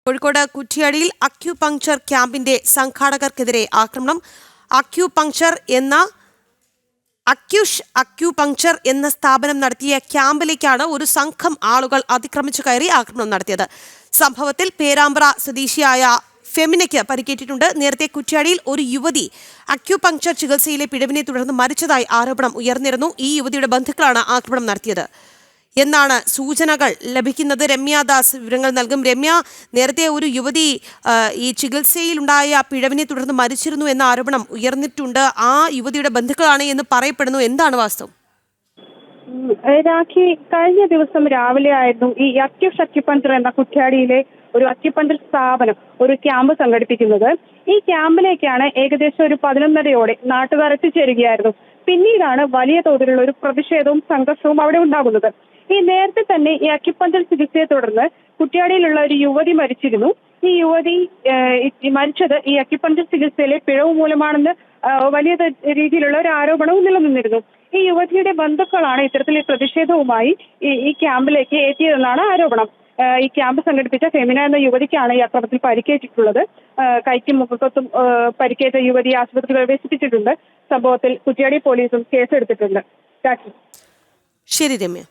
Kozhikode കുറ്റ്യാടിയിൽ acupuncture ക്യാമ്പിന്റെ സംഘാടകർക്കെതിരെ ആക്രമണം. Acupuncture എന്ന സ്ഥാപനം നടത്തിയ ക്യാമ്പിലേക്കാണ് ഒരു സംഘം ആളുകൾ അതിക്രമിച്ചു കയറി ആക്രമണം നടത്തിയത്. സംഭവത്തിൽ പേരാമ്പ്ര സ്വദേശിയായ ഫെമിനയ്ക്ക് പരിക്കേറ്റിട്ടുണ്ട്. നേരത്തെ കുറ്റ്യാടിയിൽ ഒരു യുവതി അക്യുപങ്ചർ ചികിത്സയിലെ പിഴവിനെ തുടർന്ന് മരിച്ചതായി ആരോപണം ഉയർന്നിരുന്നു. ഈ യുവതിയുടെ ബന്ധുക്കളാണ് ആക്രമണം നടത്തിയത് എന്നാണ് സൂചനകൾ ലഭിക്കുന്നത്. രമ്യാദാസ് വിവരങ്ങൾ നൽകും. രമ്യ, നേരത്തെ ഒരു യുവതി ഈ ചികിത്സയിലുണ്ടായ പിഴവിനെ തുടർന്ന് മരിച്ചിരുന്നു എന്ന ആരോപണം ഉയർന്നിട്ടുണ്ട്. ആ യുവതിയുടെ ബന്ധുക്കളാണ് എന്ന് പറയപ്പെടുന്നു. എന്താണ് വാസ്തവം? രാഖി, കഴിഞ്ഞ ദിവസം രാവിലെ ആയിരുന്നു ഈ അക്യുപങ്ചർ എന്ന കുറ്റ്യാടിയിലെ ഒരു അക്യുപങ്ചർ സ്ഥാപനം ഒരു ക്യാമ്പ് സംഘടിപ്പിക്കുന്നത്. ഈ ക്യാമ്പിലേക്കാണ് ഏകദേശം ഒരു 11:30-ഓടെ നാട്ടുകാർ എത്തിച്ചേരുകയായിരുന്നു. പിന്നീടാണ് വലിയ തോതിലുള്ള ഒരു പ്രതിഷേധവും സംഘർഷവും അവിടെ ഉണ്ടാകുന്നത്. ഈ നേരത്തെ തന്നെ ഈ അക്യുപങ്ചർ ചികിത്സയെ തുടർന്ന് കുറ്റ്യാടിയിലുള്ള ഒരു യുവതി മരിച്ചിരുന്നു. ഈ യുവതി മരിച്ചത് ഈ അക്യുപങ്ചർ ചികിത്സയിലെ പിഴവ് മൂലമാണെന്ന് വലിയ രീതിയിലുള്ള ഒരു ആരോപണവും നിലനിന്നിരുന്നു. ഈ യുവതിയുടെ ബന്ധുക്കളാണ് ഇത്തരത്തിൽ പ്രതിഷേധവുമായി ഈ ക്യാമ്പിലേക്ക് എത്തിയതെന്നാണ് ആരോപണം. ഈ ക്യാമ്പ് സംഘടിപ്പിച്ച ഫെമിന എന്ന യുവതിക്കാണ് ഈ അക്രമത്തിൽ പരിക്കേറ്റിട്ടുള്ളത്. കൈക്കും മുഖത്തും പരിക്കേറ്റ യുവതിയെ ആശുപത്രിയിൽ പ്രവേശിപ്പിച്ചിട്ടുണ്ട്. സംഭവത്തിൽ കുറ്റ്യാടി പോലീസും കേസെടുത്തിട്ടുണ്ട്. ശരി രമ്യ.